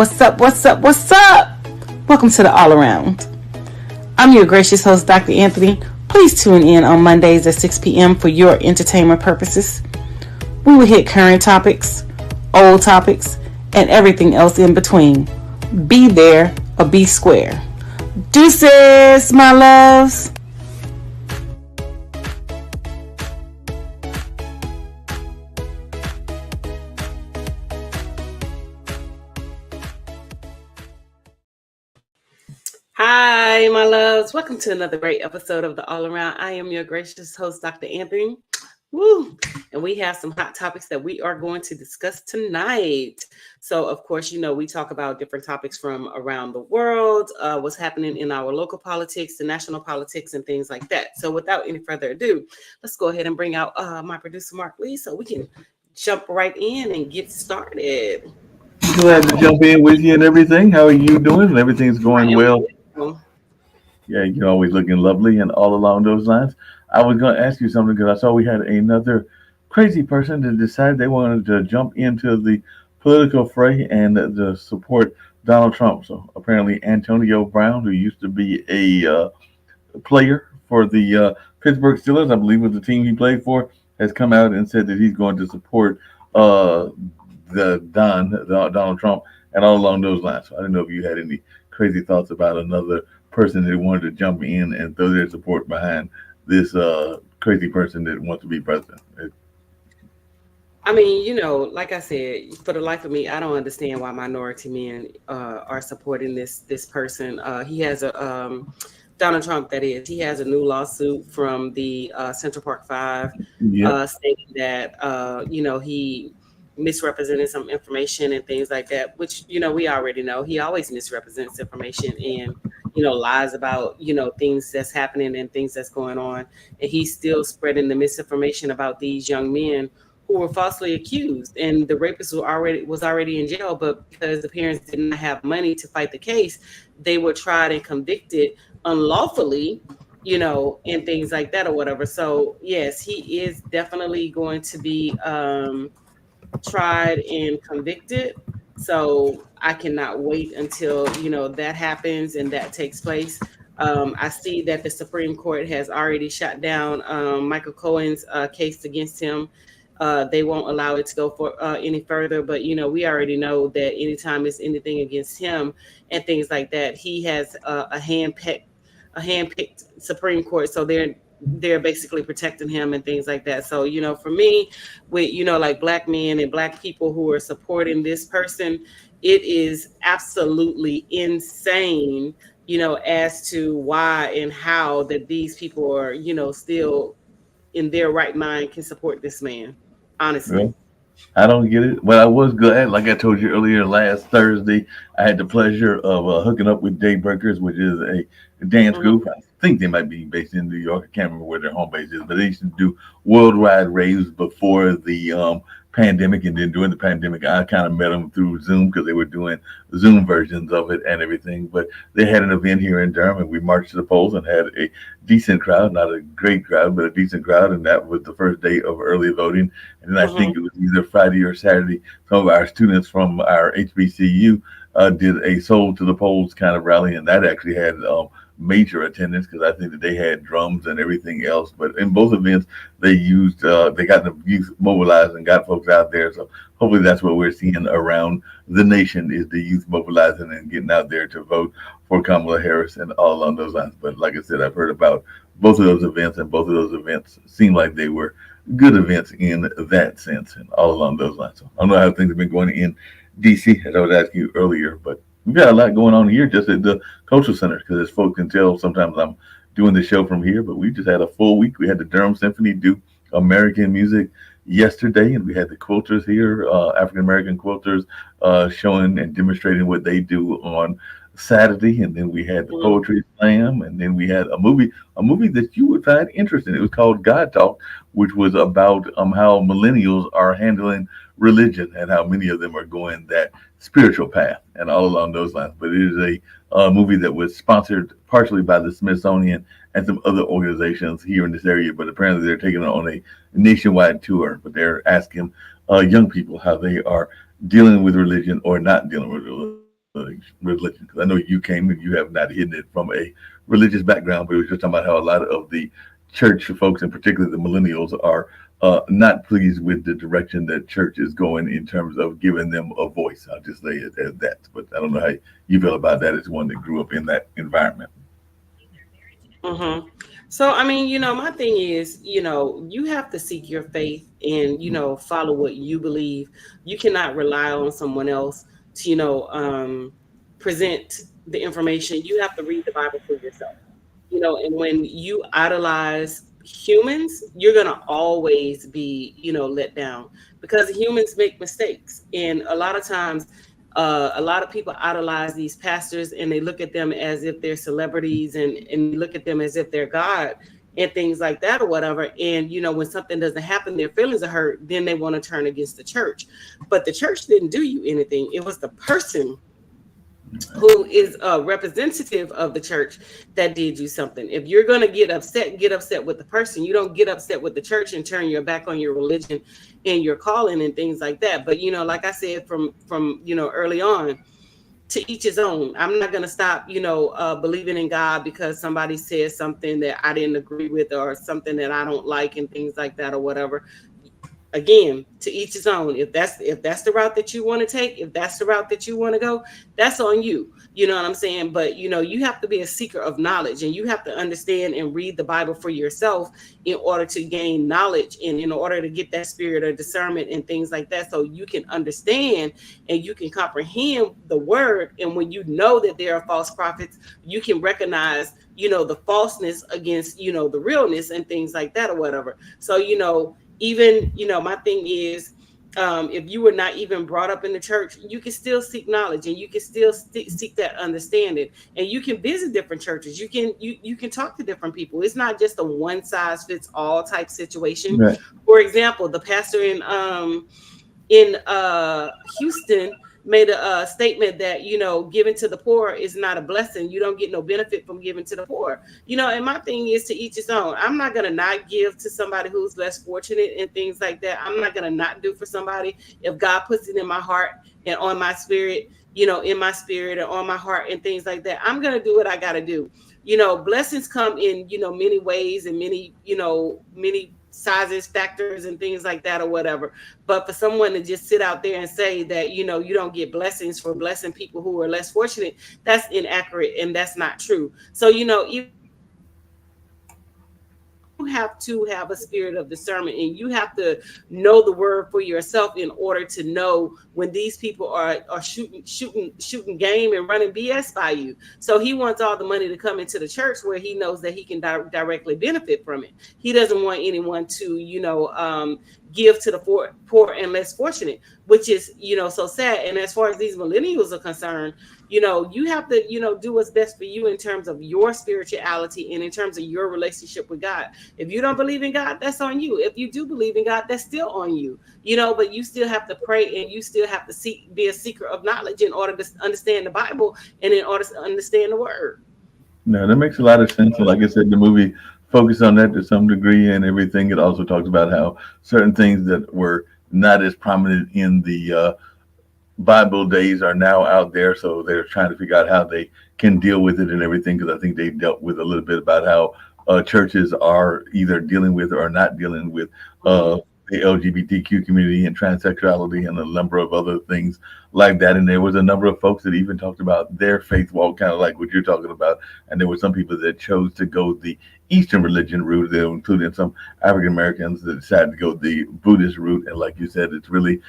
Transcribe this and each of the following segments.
What's up? What's up? What's up? Welcome to the All Around. I'm your gracious host, Dr. Anthony. Please tune in on Mondays at 6 p.m. for your entertainment purposes. We will hit current topics, old topics, and everything else in between. Be there or be square. Deuces, my loves. Hi, my loves. Welcome to another great episode of the All Around. I am your gracious host, Dr. Anthony. Woo! And we have some hot topics that we are going to discuss tonight. So, of course, we talk about different topics from around the world, what's happening in our local politics, the national politics, and things like that. So, without any further ado, let's go ahead and bring out my producer, Mark Lee, so we can jump right in and get started. Glad to jump in with you and everything. How are you doing? Everything's going well. Yeah, you're always looking lovely and all along those lines. I was going to ask you something because I saw we had another crazy person that decided they wanted to jump into the political fray and to support Donald Trump. So apparently Antonio Brown, who used to be a player for the Pittsburgh Steelers, I believe was the team he played for, has come out and said that he's going to support Donald Trump and all along those lines. So I don't know if you had any crazy thoughts about another person that wanted to jump in and throw their support behind this crazy person that wants to be president. I mean, like I said, for the life of me, I don't understand why minority men are supporting this person. He has a Donald Trump, that is, he has a new lawsuit from the Central Park Five, stating that he misrepresented some information and things like that, which we already know. He always misrepresents information and lies about things that's happening and things that's going on, and he's still spreading the misinformation about these young men who were falsely accused, and the rapist was already in jail, but because the parents did not have money to fight the case, they were tried and convicted unlawfully, and things like that or whatever. So yes, he is definitely going to be tried and convicted. So I cannot wait until that happens and that takes place. I see that the Supreme Court has already shut down Michael Cohen's case against him. They won't allow it to go for any further, but we already know that anytime it's anything against him and things like that, he has a handpicked Supreme Court. So they're basically protecting him and things like that. So, for me, with, like black men and black people who are supporting this person, it is absolutely insane, as to why and how that these people are, still in their right mind can support this man. Honestly. Well, I don't get it. Well, I was glad, like I told you earlier, last Thursday, I had the pleasure of hooking up with Daybreakers, which is a dance group. I think they might be based in New York. I can't remember where their home base is, but they used to do worldwide raves before the pandemic. And then during the pandemic, I kind of met them through Zoom because they were doing Zoom versions of it and everything. But they had an event here in Durham, and we marched to the polls and had a decent crowd, not a great crowd, but a decent crowd. And that was the first day of early voting. And then I think it was either Friday or Saturday, some of our students from our HBCU did a Soul to the Polls kind of rally, and that actually had major attendance because I think that they had drums and everything else. But in both events, they got the youth mobilized and got folks out there. So hopefully that's what we're seeing around the nation is the youth mobilizing and getting out there to vote for Kamala Harris and all along those lines. But like I said, I've heard about both of those events, and both of those events seem like they were good events in that sense and all along those lines. So I don't know how things have been going in DC, as I was asking you earlier, but we've got a lot going on here just at the Cultural Center, because as folks can tell, sometimes I'm doing the show from here, but we just had a full week. We had the Durham Symphony do American music yesterday, and we had the quilters here, African-American quilters, showing and demonstrating what they do on Saturday, and then we had the poetry slam, and then we had a movie that you would find interesting. It was called God Talk, which was about how millennials are handling religion and how many of them are going that spiritual path and all along those lines. But it is a movie that was sponsored partially by the Smithsonian and some other organizations here in this area, but apparently they're taking it on a nationwide tour. But they're asking young people how they are dealing with religion or not dealing with religion. religion? Because I know you came and you have not hidden it from a religious background, but we were just talking about how a lot of the church folks, and particularly the millennials, are not pleased with the direction that church is going in terms of giving them a voice. I'll just say it as that. But I don't know how you feel about that as one that grew up in that environment. Mm-hmm. So, I mean, my thing is, you have to seek your faith and, follow what you believe. You cannot rely on someone else to, present the information. You have to read the Bible for yourself, and when you idolize humans, you're going to always be, let down because humans make mistakes. And a lot of times, a lot of people idolize these pastors and they look at them as if they're celebrities and look at them as if they're God and things like that or whatever. And, when something doesn't happen, their feelings are hurt, then they want to turn against the church. But the church didn't do you anything. It was the person who is a representative of the church that did you something. If you're going to get upset with the person. You don't get upset with the church and turn your back on your religion and your calling and things like that. But, like I said, from early on, to each his own. I'm not going to stop, believing in God because somebody says something that I didn't agree with or something that I don't like and things like that or whatever. Again, to each his own. If that's the route that you want to take, if that's the route that you want to go, that's on you. You know what I'm saying? But you have to be a seeker of knowledge, and you have to understand and read the Bible for yourself in order to gain knowledge and in order to get that spirit of discernment and things like that, so you can understand and you can comprehend the word. And when you know that there are false prophets, you can recognize the falseness against the realness and things like that or whatever. So even my thing is, if you were not even brought up in the church, you can still seek knowledge and you can still seek that understanding, and you can visit different churches. You can talk to different people. It's not just a one size fits all type situation. Right. For example, the pastor in Houston made a statement that giving to the poor is not a blessing. You don't get no benefit from giving to the poor. And my thing is to each his own. I'm not gonna not give to somebody who's less fortunate and things like that. I'm not gonna not do for somebody if God puts it in my heart and on my spirit, in my spirit and on my heart and things like that. I'm gonna do what I gotta do. Blessings come in many ways and many sizes, factors, and things like that or whatever. But for someone to just sit out there and say that you don't get blessings for blessing people who are less fortunate, that's inaccurate and that's not true. So even you have to have a spirit of discernment, and you have to know the word for yourself in order to know when these people are shooting game and running BS by you. So he wants all the money to come into the church where he knows that he can directly benefit from it. He doesn't want anyone to give to the poor and less fortunate, which is so sad. And as far as these millennials are concerned, you have to do what's best for you in terms of your spirituality and in terms of your relationship with God. If you don't believe in God, that's on you. If you do believe in God, that's still on you. But you still have to pray and you still have to be a seeker of knowledge in order to understand the Bible and in order to understand the word. No, that makes a lot of sense. And like I said, the movie focused on that to some degree and everything. It also talks about how certain things that were not as prominent in the Bible days are now out there. So they're trying to figure out how they can deal with it and everything. Because I think they dealt with a little bit about how churches are either dealing with or not dealing with the LGBTQ community and transsexuality and a number of other things like that. And there was a number of folks that even talked about their faith walk, kind of like what you're talking about. And there were some people that chose to go the Eastern religion route, including some African Americans that decided to go the Buddhist route. And like you said, it's really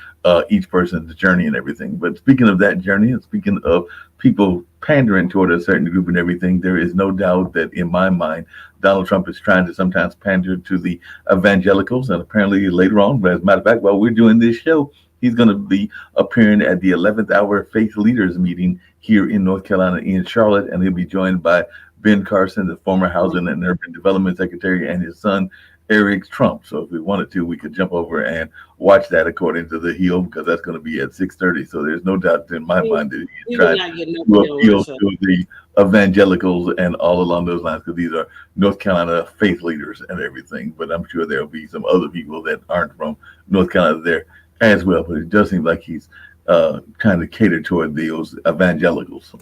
each person's journey and everything. But speaking of that journey and speaking of people pandering toward a certain group and everything, there is no doubt that in my mind, Donald Trump is trying to sometimes pander to the evangelicals. And apparently later on, but as a matter of fact, while we're doing this show, he's going to be appearing at the 11th hour faith leaders meeting here in North Carolina in Charlotte. And he'll be joined by Ben Carson, the former Housing and Urban Development Secretary, and his son, Eric Trump. So if we wanted to, we could jump over and watch that according to the Hill, because that's going to be at 6:30. So there's no doubt in my mind that he's trying to appeal to the evangelicals and all along those lines, because these are North Carolina faith leaders and everything. But I'm sure there'll be some other people that aren't from North Carolina there as well. But it does seem like he's kind of cater toward those evangelicals.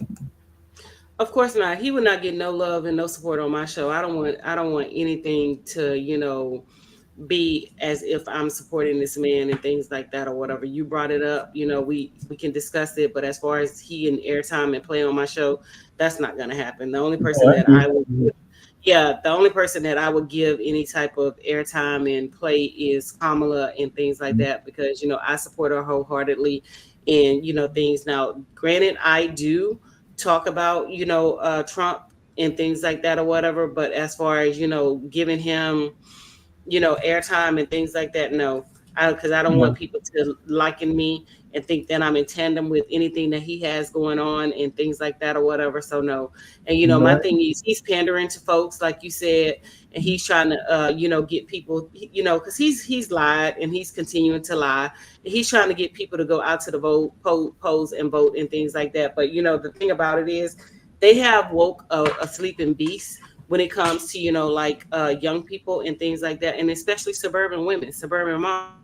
Of course not. He would not get no love and no support on my show. I don't want anything to, be as if I'm supporting this man and things like that or whatever. You brought it up, we can discuss it, but as far as he and airtime and play on my show, that's not gonna happen. The only person that I would yeah, the only person that I would give any type of airtime and play is Kamala and things like that, because I support her wholeheartedly and things. Now, granted, I do talk about Trump and things like that or whatever, but as far as giving him airtime and things like that. No, because I don't want people to liken me and think that I'm in tandem with anything that he has going on and things like that or whatever. So no. And my thing is he's pandering to folks, like you said, and he's trying to get people, because he's lied and he's continuing to lie. And he's trying to get people to go out to the polls and vote and things like that. But the thing about it is they have woke a sleeping beast when it comes to like young people and things like that, and especially suburban women, suburban moms,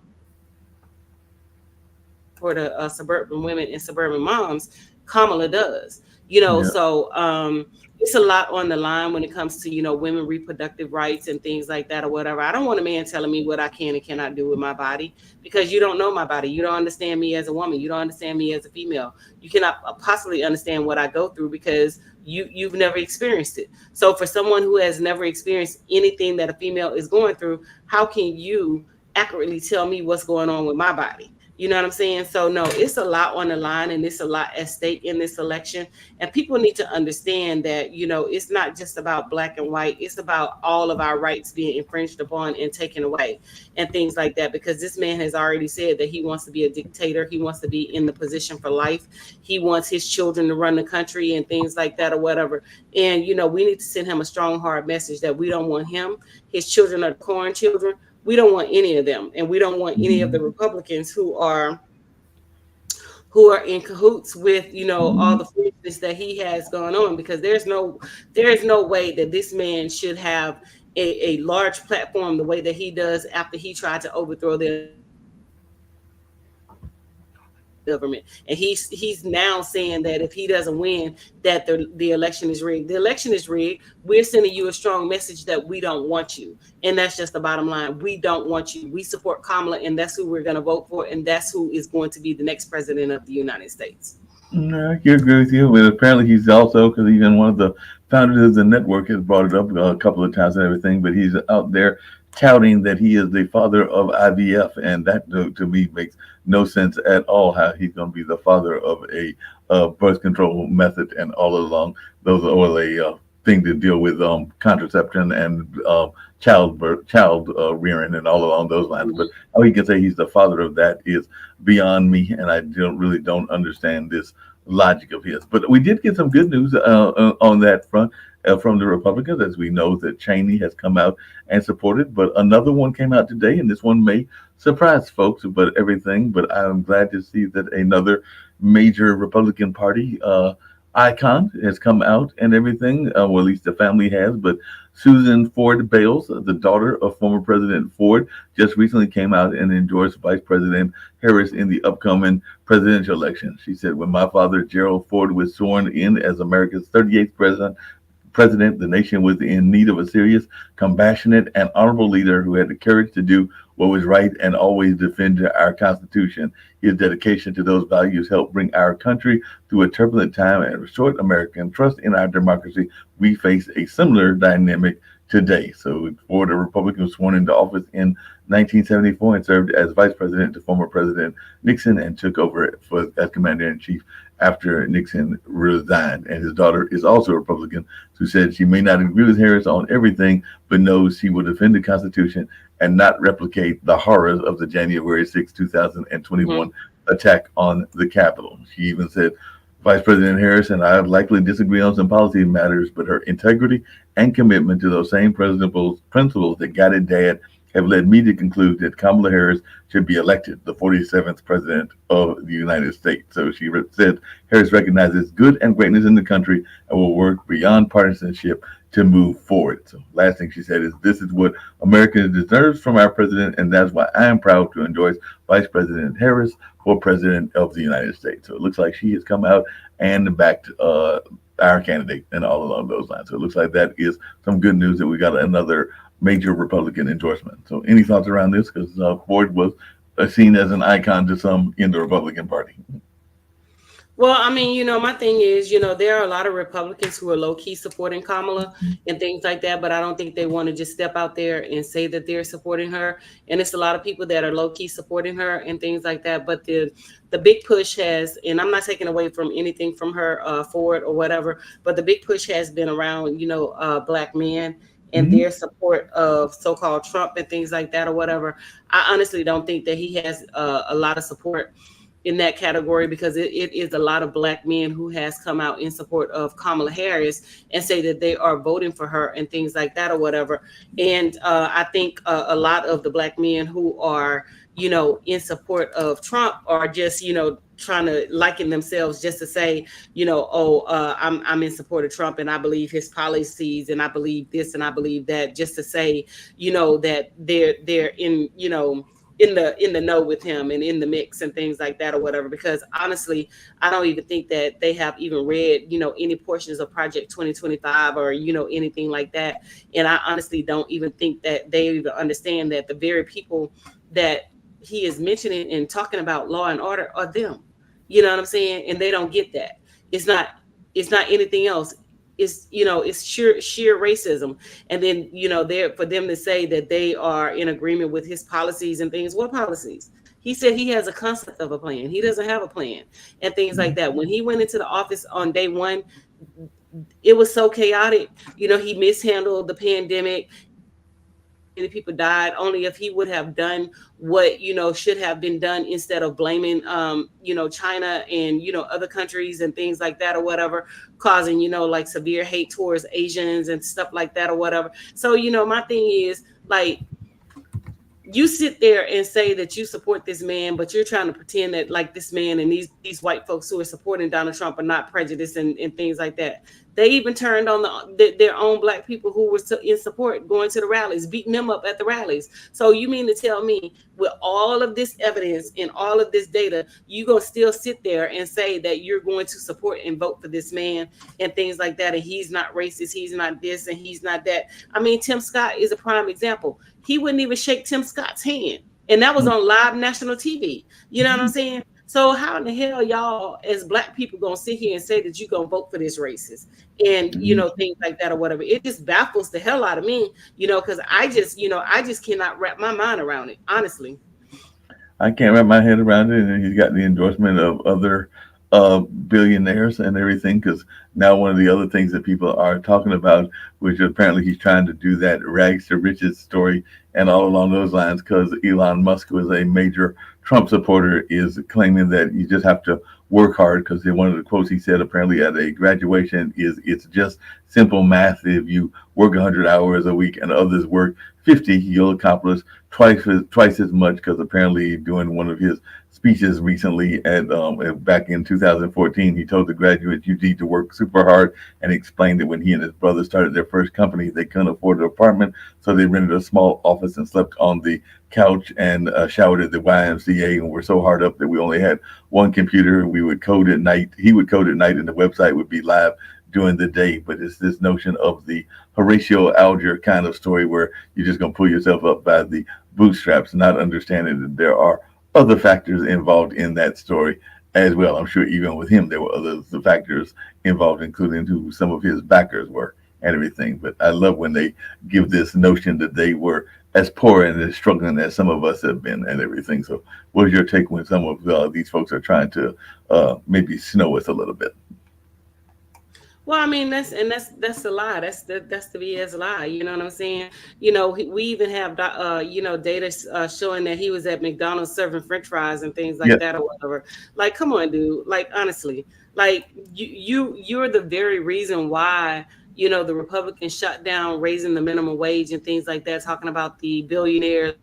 for the suburban women and suburban moms. Kamala does, so it's a lot on the line when it comes to women reproductive rights and things like that or whatever. I don't want a man telling me what I can and cannot do with my body, because you don't know my body. You don't understand me as a woman. You don't understand me as a female. You cannot possibly understand what I go through, because you've never experienced it. So for someone who has never experienced anything that a female is going through, how can you accurately tell me what's going on with my body? You know what I'm saying? So no, it's a lot on the line and it's a lot at stake in this election. And people need to understand that, it's not just about black and white. It's about all of our rights being infringed upon and taken away and things like that. Because this man has already said that he wants to be a dictator. He wants to be in the position for life. He wants his children to run the country and things like that or whatever. And, we need to send him a strong, hard message that we don't want him. His children are corn children. We don't want any of them, and we don't want any of the Republicans who are in cahoots with all the foolishness that he has going on, because there is no way that this man should have a large platform the way that he does after he tried to overthrow the government. And he's now saying that if he doesn't win, that the election is rigged. The election is rigged. We're sending you a strong message that we don't want you. And that's just the bottom line. We don't want you. We support Kamala, and that's who we're going to vote for. And that's who is going to be the next president of the United States. No, I agree with you, but apparently he's also, because even one of the founders of the network has brought it up a couple of times and everything, but he's out there touting that he is the father of IVF, and that to me makes no sense at all, how he's going to be the father of a birth control method, and all along those are a thing to deal with contraception and child rearing and all along those lines. But how he can say he's the father of that is beyond me, and I don't understand this logic of his. But we did get some good news on that front from the Republicans, as we know that Cheney has come out and supported. But another one came out today, and this one may surprise folks, but I'm glad to see that another major Republican Party icon has come out and everything, well, at least the family has. But Susan Ford Bales, the daughter of former President Ford, just recently came out and endorsed Vice President Harris in the upcoming presidential election. She said, when my father, Gerald Ford, was sworn in as America's 38th president, the nation was in need of a serious, compassionate, and honorable leader who had the courage to do what was right and always defend our Constitution. His dedication to those values helped bring our country through a turbulent time and restored American trust in our democracy. We face a similar dynamic today. So Ford, a Republican, was sworn into office in 1974 and served as vice president to former President Nixon, and took over as commander-in-chief after Nixon resigned. And his daughter is also a Republican, who said she may not agree with Harris on everything, but knows she will defend the Constitution and not replicate the horrors of the January 6, 2021 attack on the Capitol. She even said, Vice President Harris and I likely disagree on some policy matters, but her integrity and commitment to those same principles that guided Dad have led me to conclude that Kamala Harris should be elected the 47th president of the United States. So she said Harris recognizes good and greatness in the country and will work beyond partisanship to move forward. So last thing she said is, this is what America deserves from our president, and that's why I am proud to endorse Vice President Harris for president of the United States. So it looks like she has come out and backed our candidate and all along those lines. So it looks like that is some good news that we got another major Republican endorsement. So any thoughts around this? Because Ford was seen as an icon to some in the Republican Party. Well, I mean, my thing is, there are a lot of Republicans who are low key supporting Kamala and things like that, but I don't think they want to just step out there and say that they're supporting her. And it's a lot of people that are low key supporting her and things like that. But the big push has, and I'm not taking away from anything from her, Ford or whatever, but the big push has been around, Black men and their support of so-called Trump and things like that or whatever. I honestly don't think that he has a lot of support in that category, because it is a lot of Black men who has come out in support of Kamala Harris and say that they are voting for her and things like that or whatever. And I think a lot of the Black men who are, in support of Trump are just, trying to liken themselves just to say, I'm in support of Trump and I believe his policies and I believe this and I believe that, just to say, that they're in, in the know with him and in the mix and things like that or whatever. Because honestly, I don't even think that they have even read, any portions of Project 2025 or, anything like that. And I honestly don't even think that they even understand that the very people that he is mentioning and talking about law and order are them. You know what I'm saying? And they don't get that. It's not anything else. It's it's sheer racism. And then there for them to say that they are in agreement with his policies and things. What policies? He said he has a concept of a plan. He doesn't have a plan and things like that. When he went into the office on day one, it was so chaotic. He mishandled the pandemic. Many people died. Only if he would have done what should have been done, instead of blaming China and other countries and things like that or whatever, causing like severe hate towards Asians and stuff like that or whatever. So my thing is, like, you sit there and say that you support this man, but you're trying to pretend that like this man and these white folks who are supporting Donald Trump are not prejudiced and things like that. They even turned on their own Black people who were in support, going to the rallies, beating them up at the rallies. So you mean to tell me, with all of this evidence and all of this data, you gonna still sit there and say that you're going to support and vote for this man and things like that, and he's not racist, he's not this, and he's not that? I mean, Tim Scott is a prime example. He wouldn't even shake Tim Scott's hand, and that was on live national TV. You know what I'm saying? So how in the hell y'all as Black people gonna sit here and say that you gonna vote for this racist and things like that or whatever? It just baffles the hell out of me, because I just cannot wrap my mind around it, honestly. I can't wrap my head around it, and he's got the endorsement of other billionaires and everything. Because now one of the other things that people are talking about, which apparently he's trying to do that rags to riches story, and all along those lines, because Elon Musk was a major Trump supporter, is claiming that you just have to work hard. Because one of the quotes he said apparently at a graduation is, "It's just simple math. If you work 100 hours a week and others work 50, you'll accomplish twice as much." Because apparently during one of his speeches recently at back in 2014, he told the graduates, you need to work super hard, and explained that when he and his brother started their first company, they couldn't afford an apartment, so they rented a small office and slept on the couch and showered at the YMCA, and were so hard up that we only had one computer. We would code at night. He would code at night, and the website would be live during the day. But it's this notion of the Horatio Alger kind of story, where you're just going to pull yourself up by the bootstraps, not understanding that there are other factors involved in that story as well. I'm sure even with him, there were other factors involved, including who some of his backers were and everything. But I love when they give this notion that they were as poor and as struggling as some of us have been and everything. So what's your take when some of these folks are trying to maybe snow us a little bit? Well, I mean, that's a lie. That's the BS lie. You know what I'm saying? We even have data showing that he was at McDonald's serving French fries and things like that or whatever. Like, come on, dude. Like, honestly, like you're the very reason why the Republicans shut down raising the minimum wage and things like that, talking about the billionaires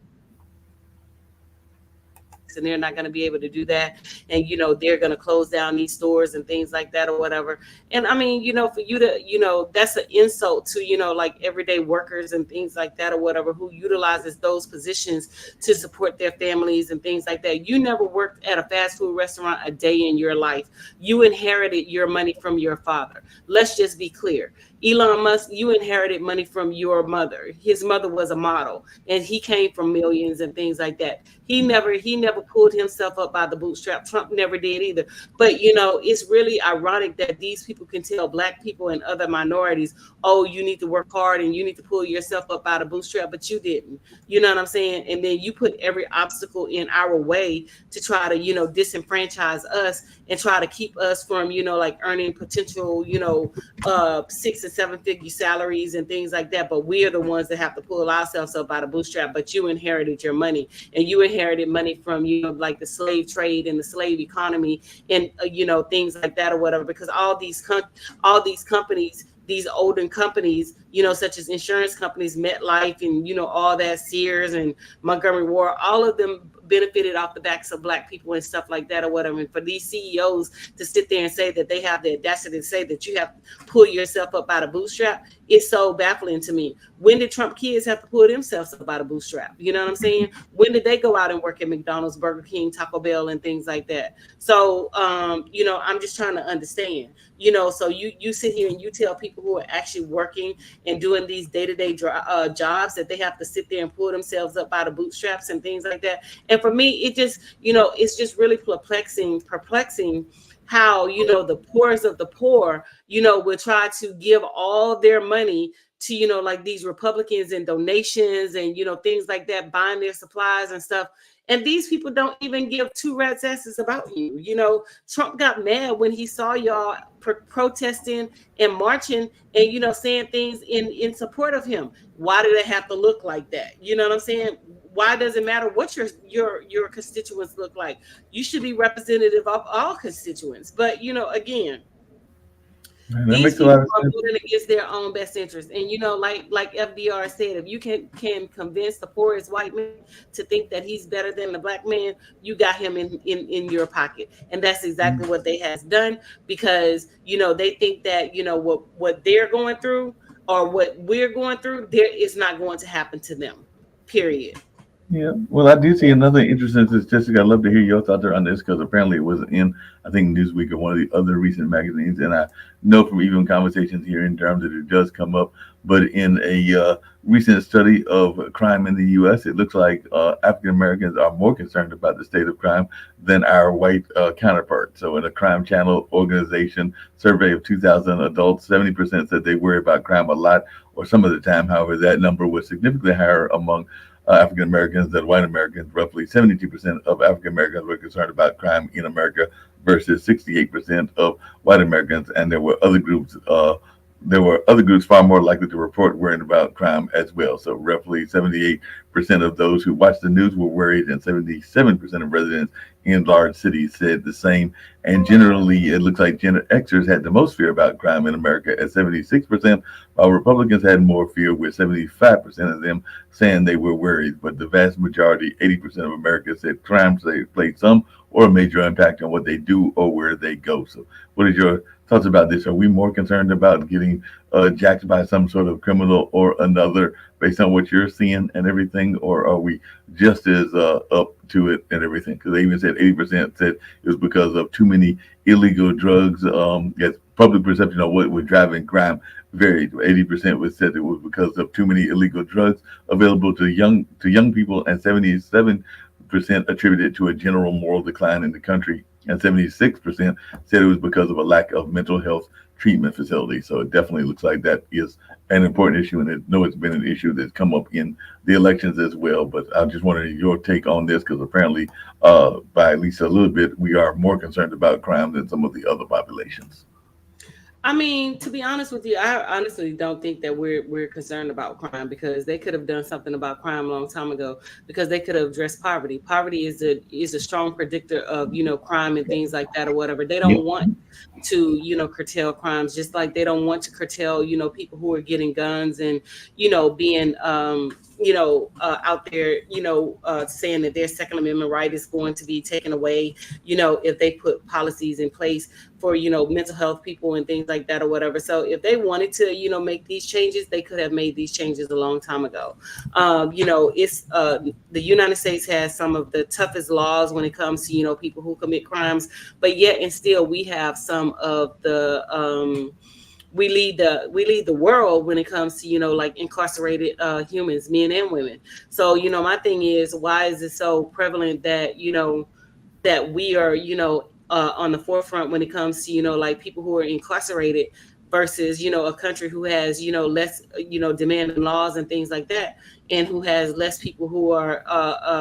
and they're not going to be able to do that, and they're going to close down these stores and things like that or whatever. And I mean, for you to, that's an insult to, like everyday workers and things like that or whatever, who utilizes those positions to support their families and things like that. You never worked at a fast food restaurant a day in your life. You inherited your money from your father. Let's just be clear. Elon Musk, you inherited money from your mother. His mother was a model and he came from millions and things like that. He never pulled himself up by the bootstrap. Trump never did either. But it's really ironic that these people can tell Black people and other minorities, oh, you need to work hard and you need to pull yourself up by the bootstrap, but you didn't. You know what I'm saying? And then you put every obstacle in our way to try to, disenfranchise us and try to keep us from, like earning potential, 6 and 7 figure salaries and things like that. But we are the ones that have to pull ourselves up by the bootstrap. But you inherited your money, and you inherited money from, like the slave trade and the slave economy and, things like that or whatever, because all these companies, these older companies, such as insurance companies, MetLife and, all that, Sears and Montgomery Ward, all of them benefited off the backs of Black people and stuff like that or whatever. And for these CEOs to sit there and say that they have the audacity to say that you have to pull yourself up by the bootstrap, it's so baffling to me. When did Trump kids have to pull themselves up by the bootstrap? You know what I'm saying? When did they go out and work at McDonald's, Burger King, Taco Bell, and things like that? So, I'm just trying to understand, so you sit here and you tell people who are actually working and doing these day-to-day jobs that they have to sit there and pull themselves up by the bootstraps and things like that. And for me, it just, it's just really perplexing how, the poorest of the poor, will try to give all their money to, like these Republicans and donations and, things like that, buying their supplies and stuff. And these people don't even give two rat's asses about you. Trump got mad when he saw y'all protesting and marching and, saying things in support of him. Why did it have to look like that? You know what I'm saying? Why does it matter what your constituents look like? You should be representative of all constituents. But, again, these people are voting against their own best interest. And, like FDR said, if you can convince the poorest white man to think that he's better than the Black man, you got him in your pocket. And that's exactly what they has done, because, they think that, what they're going through or what we're going through, there is not going to happen to them, period. Yeah, well, I do see another interesting statistic. I'd love to hear your thoughts on this because apparently it was in, I think, Newsweek or one of the other recent magazines. And I know from even conversations here in terms that it does come up. But in a recent study of crime in the U.S., it looks like African Americans are more concerned about the state of crime than our white counterparts. So in a Crime Channel organization survey of 2,000 adults, 70% said they worry about crime a lot or some of the time. However, that number was significantly higher among African Americans than white Americans. Roughly 72% of African Americans were concerned about crime in America versus 68% of white Americans. And there were other groups far more likely to report worrying about crime as well. So roughly 78% of those who watched the news were worried, and 77% of residents in large cities said the same. And generally, it looks like Gen Xers had the most fear about crime in America at 76%, while Republicans had more fear, with 75% of them saying they were worried. But the vast majority, 80% of Americans, said crime played some or a major impact on what they do or where they go. So what is your thoughts about this? Are we more concerned about getting jacked by some sort of criminal or another based on what you're seeing and everything, or are we just as up to it and everything? Because they even said 80% said it was because of too many illegal drugs. Yes, public perception of what was driving crime varied. 80% was said it was because of too many illegal drugs available to young people, and 77% attributed to a general moral decline in the country, and 76% said it was because of a lack of mental health treatment facilities. So it definitely looks like that is an important issue, and I know it's been an issue that's come up in the elections as well. But I just wanted your take on this, because apparently, by at least a little bit, we are more concerned about crime than some of the other populations. I mean, to be honest with you, I honestly don't think that we're concerned about crime, because they could have done something about crime a long time ago, because they could have addressed poverty. Poverty is a strong predictor of, crime and things like that or whatever. They don't Yep. want to, curtail crimes, just like they don't want to curtail, people who are getting guns and, being out there, saying that their Second Amendment right is going to be taken away, if they put policies in place for, mental health people and things like that or whatever. So if they wanted to, make these changes, they could have made these changes a long time ago. It's the United States has some of the toughest laws when it comes to, people who commit crimes, but yet and still we have some of the we lead the world when it comes to, like incarcerated humans, men and women. So, my thing is, why is it so prevalent that, that we are, on the forefront when it comes to, like people who are incarcerated versus, a country who has, less, demanding laws and things like that, and who has less people who are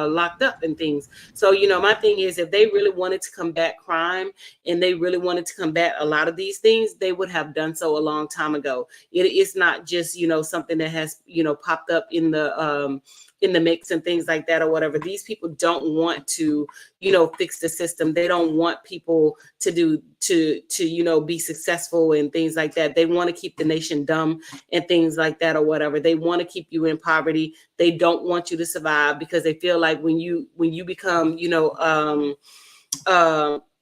locked up and things. So, my thing is, if they really wanted to combat crime and they really wanted to combat a lot of these things, they would have done so a long time ago. It's not just, something that has, popped up in the mix and things like that or whatever. These people don't want to, fix the system. They don't want people to do to be successful and things like that. They want to keep the nation dumb and things like that or whatever. They want to keep you in poverty. They don't want you to survive, because they feel like when you become,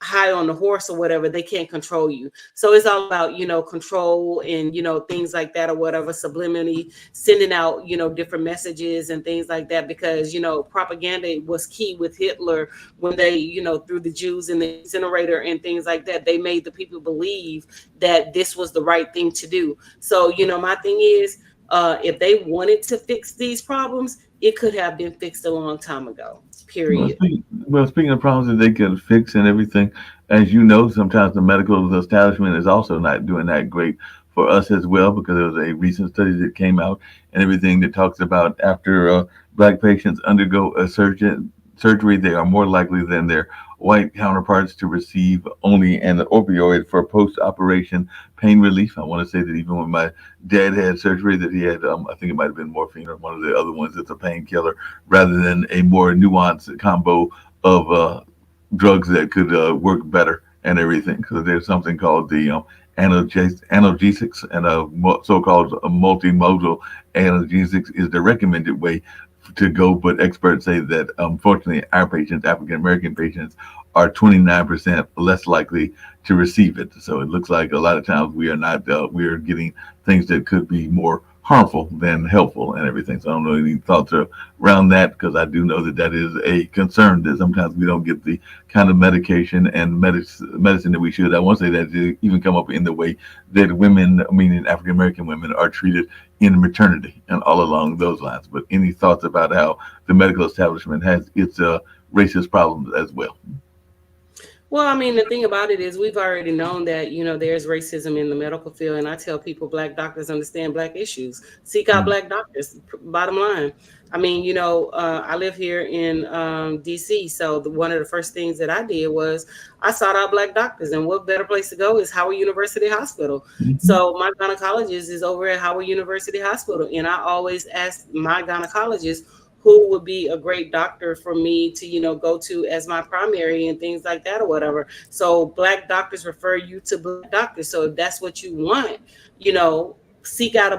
high on the horse or whatever, they can't control you. So it's all about, control and, things like that or whatever, subliminally sending out, different messages and things like that, because, propaganda was key with Hitler when they, threw the Jews in the incinerator and things like that. They made the people believe that this was the right thing to do. So, my thing is, if they wanted to fix these problems, it could have been fixed a long time ago, Well, period. speaking of problems that they can fix and everything, as you know, sometimes the medical establishment is also not doing that great for us as well, because there was a recent study that came out and everything that talks about after black patients undergo a surgery, they are more likely than their white counterparts to receive only an opioid for post-operation pain relief. I want to say that even when my dad had surgery, that he had, I think it might have been morphine or one of the other ones that's a painkiller, rather than a more nuanced combo of drugs that could work better and everything. So there's something called the analgesics, and so-called multimodal analgesics is the recommended way to go. But experts say that unfortunately our patients, African American patients, are 29% less likely to receive it. So it looks like a lot of times we are not we are getting things that could be more harmful than helpful and everything. So I don't know any thoughts around that, because I do know that that is a concern, that sometimes we don't get the kind of medication and medicine that we should. I won't say that it even come up in the way that women, meaning African American women, are treated in maternity and all along those lines. But any thoughts about how the medical establishment has its racist problems as well? Well, I mean, the thing about it is we've already known that, there's racism in the medical field. And I tell people, black doctors understand black issues. Seek out Mm. black doctors, bottom line. I mean, I live here in DC. So one of the first things that I did was I sought out black doctors. And what better place to go is Howard University Hospital. Mhm. So my gynecologist is over at Howard University Hospital. And I always ask my gynecologist, who would be a great doctor for me to, go to as my primary and things like that or whatever. So black doctors refer you to black doctors. So if that's what you want, seek out a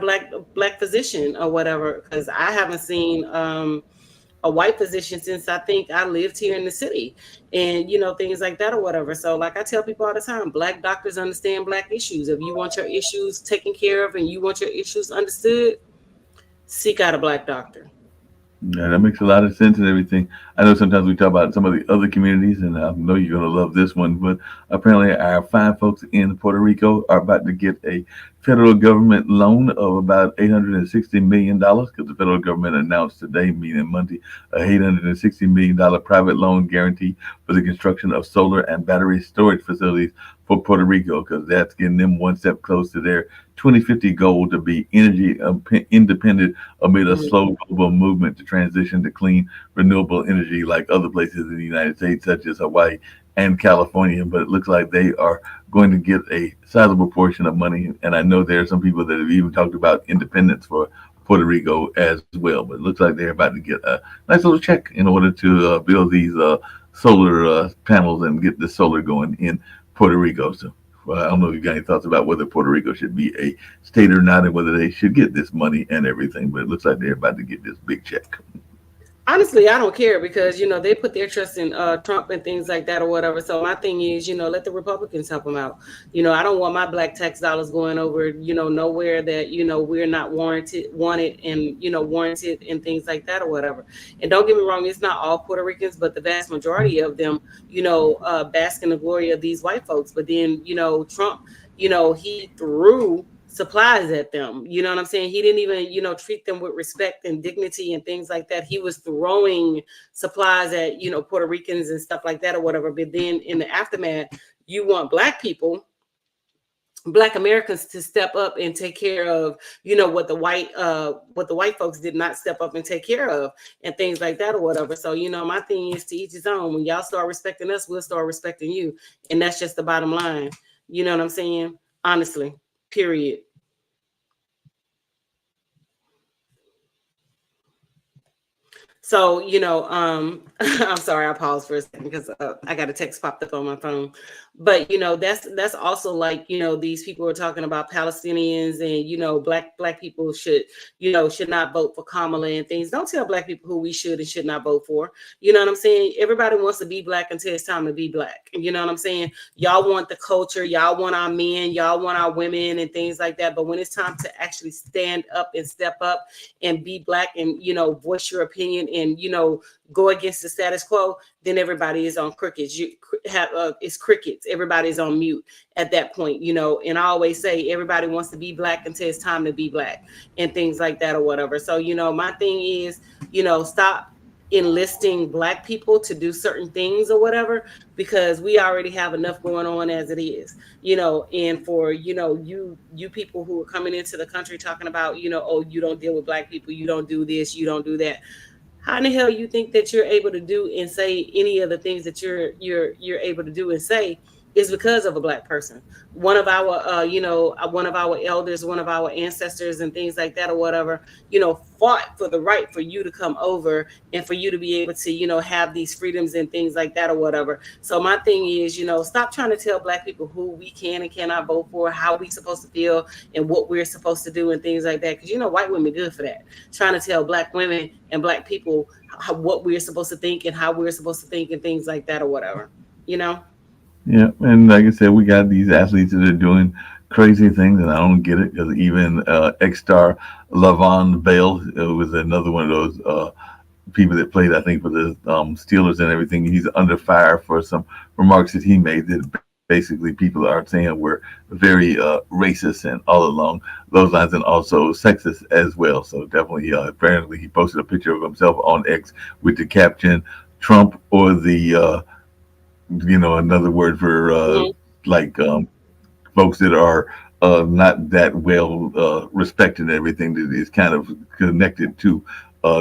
black physician or whatever. Because I haven't seen a white physician since I think I lived here in the city, and things like that or whatever. So like I tell people all the time, black doctors understand black issues. If you want your issues taken care of and you want your issues understood, seek out a black doctor. Yeah, that makes a lot of sense and everything. I know sometimes we talk about some of the other communities, and I know you're going to love this one, but apparently our fine folks in Puerto Rico are about to get a federal government loan of about $860 million, because the federal government announced today, meaning Monday, a $860 million private loan guarantee for the construction of solar and battery storage facilities for Puerto Rico, because that's getting them one step close to their 2050 goal to be energy independent amid a Mhm. slow global movement to transition to clean, renewable energy like other places in the United States, such as Hawaii and California, but it looks like they are going to get a sizable portion of money. And I know there are some people that have even talked about independence for Puerto Rico as well. But it looks like they're about to get a nice little check in order to build these solar panels and get the solar going in Puerto Rico. So well, I don't know if you got any thoughts about whether Puerto Rico should be a state or not, and whether they should get this money and everything. But it looks like they're about to get this big check. Honestly, I don't care because they put their trust in Trump and things like that or whatever. So my thing is, let the Republicans help them out. I don't want my black tax dollars going over nowhere that we're not wanted and warranted and things like that or whatever. And don't get me wrong, it's not all Puerto Ricans, but the vast majority of them bask in the glory of these white folks. But then Trump, he threw supplies at them. You know what I'm saying? He didn't even, treat them with respect and dignity and things like that. He was throwing supplies at, Puerto Ricans and stuff like that or whatever. But then in the aftermath, you want Black Americans to step up and take care of, what the white folks did not step up and take care of and things like that or whatever. So, my thing is to each his own. When y'all start respecting us, we'll start respecting you. And that's just the bottom line. You know what I'm saying? Honestly. Period. So, I'm sorry, I paused for a second because I got a text popped up on my phone. But, that's also like, these people are talking about Palestinians and, black people should not vote for Kamala and things. Don't tell black people who we should and should not vote for. You know what I'm saying? Everybody wants to be black until it's time to be black. You know what I'm saying? Y'all want the culture. Y'all want our men. Y'all want our women and things like that. But when it's time to actually stand up and step up and be black and, voice your opinion and, go against the status quo, then everybody is on crickets. It's crickets. Everybody's on mute at that point, and I always say everybody wants to be black until it's time to be black and things like that or whatever. So, my thing is, stop enlisting black people to do certain things or whatever, because we already have enough going on as it is, and for, you people who are coming into the country talking about, oh, you don't deal with black people, you don't do this, you don't do that. How in the hell you think that you're able to do and say any of the things that you're able to do and say is because of a black person? One of our one of our elders, one of our ancestors and things like that or whatever, fought for the right for you to come over and for you to be able to, have these freedoms and things like that or whatever. So my thing is, stop trying to tell black people who we can and cannot vote for, how we supposed to feel and what we're supposed to do and things like that. Because, white women good for that. Trying to tell black women and black people what we're supposed to think and how we're supposed to think and things like that or whatever, Yeah, and like I said, we got these athletes that are doing crazy things, and I don't get it because even ex-star Lavon Bell was another one of those people that played, I think, for the Steelers and everything. He's under fire for some remarks that he made that basically people are saying were very racist and all along those lines, and also sexist as well. So definitely, apparently, he posted a picture of himself on X with the caption "Trump or the." Another word for like folks that are not that well respected and everything that is kind of connected to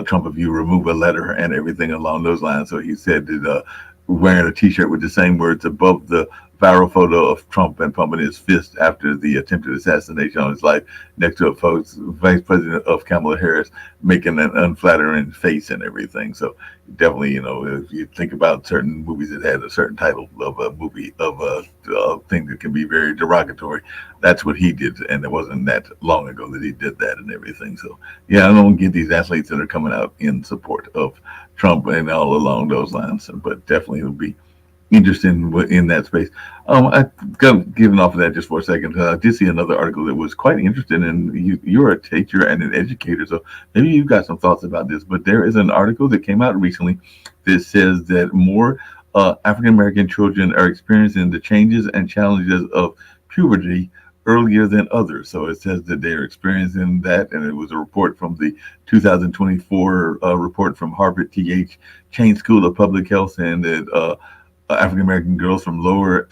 Trump if you remove a letter and everything along those lines. So he said that wearing a T-shirt with the same words above the viral photo of Trump and pumping his fist after the attempted assassination on his life next to a vice president of Kamala Harris making an unflattering face and everything. So definitely, if you think about certain movies that had a certain title of a movie of a thing that can be very derogatory, that's what he did. And it wasn't that long ago that he did that and everything. So yeah, I don't get these athletes that are coming out in support of Trump and all along those lines, but definitely it'll be interesting in that space. I got given off of that just for a second. I did see another article that was quite interesting, and you're a teacher and an educator, so maybe you've got some thoughts about this. But there is an article that came out recently that says that more African American children are experiencing the changes and challenges of puberty earlier than others. So it says that they're experiencing that, and it was a report from the 2024 report from Harvard T.H. Chan School of Public Health, and that African American girls from lower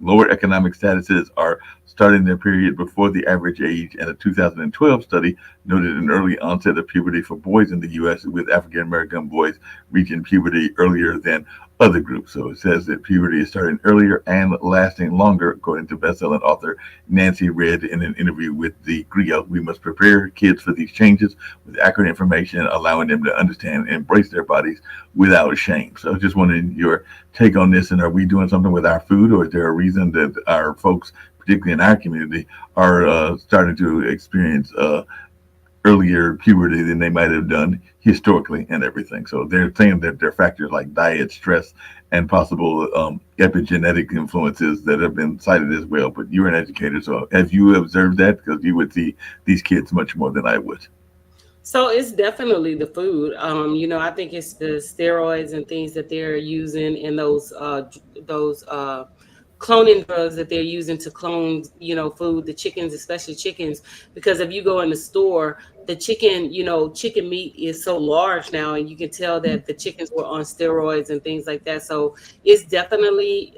lower economic statuses are starting their period before the average age, and a 2012 study noted an early onset of puberty for boys in the U.S., with African American boys reaching puberty earlier than other groups. So it says that puberty is starting earlier and lasting longer, according to bestselling author Nancy Reid in an interview with the Griot. We must prepare kids for these changes with accurate information, allowing them to understand and embrace their bodies without shame. So just wanted your take on this. And are we doing something with our food, or is there a reason that our folks, particularly in our community, are starting to experience earlier puberty than they might have done historically and everything? So they're saying that there are factors like diet, stress, and possible epigenetic influences that have been cited as well. But you're an educator, so have you observed that? Because you would see these kids much more than I would. So it's definitely the food. I think it's the steroids and things that they're using, and those cloning drugs that they're using to clone, food, the chickens, especially chickens. Because if you go in the store, the chicken, chicken meat is so large now, and you can tell that the chickens were on steroids and things like that. So it's definitely,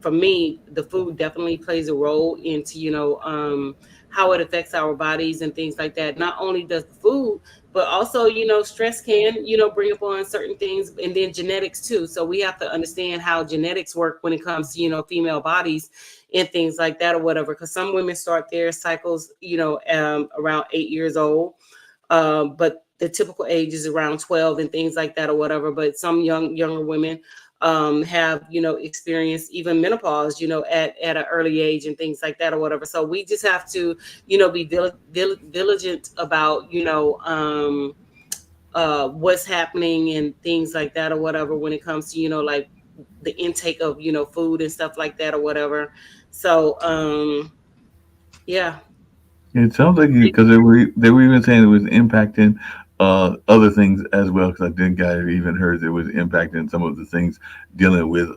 for me, the food definitely plays a role into, how it affects our bodies and things like that. Not only does the food, but also, stress can, bring up on certain things, and then genetics too. So we have to understand how genetics work when it comes to, female bodies and things like that or whatever. Because some women start their cycles, around 8 years old. But the typical age is around 12 and things like that or whatever. But some younger women have, experienced even menopause, at an early age and things like that or whatever. So we just have to, be diligent about, what's happening and things like that or whatever when it comes to, like the intake of, food and stuff like that or whatever. So, yeah. It sounds like because they were even saying it was impacting other things as well. Because I think I even heard it was impacting some of the things dealing with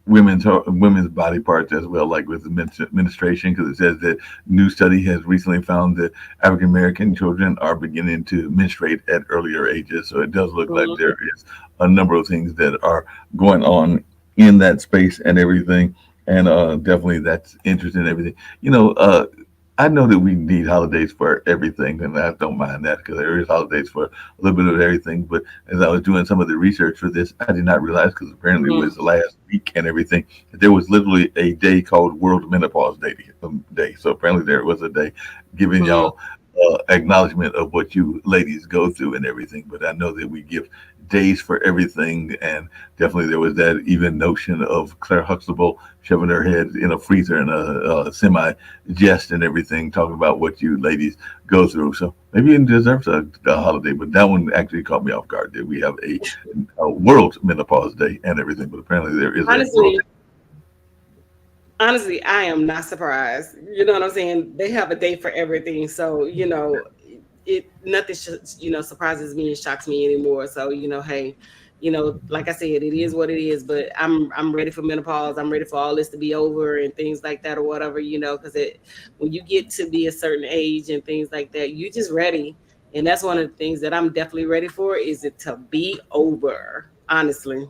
women's body parts as well, like with the menstruation. Because it says that new study has recently found that African American children are beginning to menstruate at earlier ages. So it does look like Mhm. there is a number of things that are going on in that space and everything. And definitely that's interesting and everything. I know that we need holidays for everything, and I don't mind that because there is holidays for a little bit of everything. But as I was doing some of the research for this, I did not realize, because apparently it Mhm. was last week and everything, that there was literally a day called World Menopause Day. So apparently there was a day giving Mhm. y'all acknowledgement of what you ladies go through and everything. But I know that we give days for everything, and definitely there was that even notion of Claire Huxtable shoving her head in a freezer in a semi jest and everything, talking about what you ladies go through. So maybe it deserves a holiday, but that one actually caught me off guard. That we have a World Menopause Day and everything, but apparently there is a World. Honestly, honestly, I am not surprised. You know what I'm saying? They have a day for everything. So, it nothing surprises me and shocks me anymore. So, hey, like I said, it is what it is. But I'm ready for menopause. I'm ready for all this to be over and things like that or whatever. Because when you get to be a certain age and things like that, you just ready. And that's one of the things that I'm definitely ready for, is it to be over. Honestly.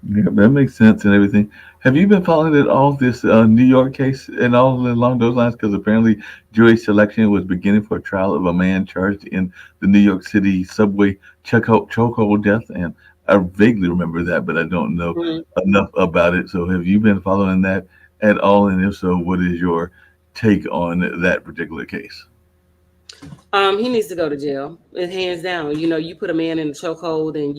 Yeah, that makes sense and everything. Have you been following it all this New York case and all along those lines? Because apparently jury selection was beginning for a trial of a man charged in the New York City subway chokehold death, and I vaguely remember that, but I don't know Mhm. enough about it. So have you been following that at all? And if so, what is your take on that particular case? He needs to go to jail. Hands down. You put a man in a chokehold, and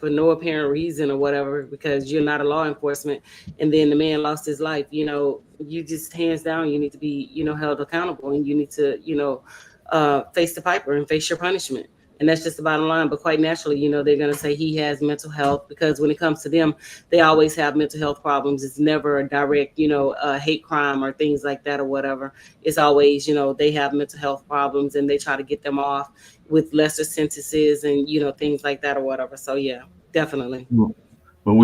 for no apparent reason or whatever, because you're not a law enforcement, and then the man lost his life. You just, hands down, you need to be, held accountable, and you need to, face the piper and face your punishment. And that's just the bottom line. But quite naturally, they're gonna say he has mental health, because when it comes to them, they always have mental health problems. It's never a direct, hate crime or things like that or whatever. It's always, they have mental health problems, and they try to get them off with lesser sentences and, things like that or whatever. So yeah, definitely. But Hmm.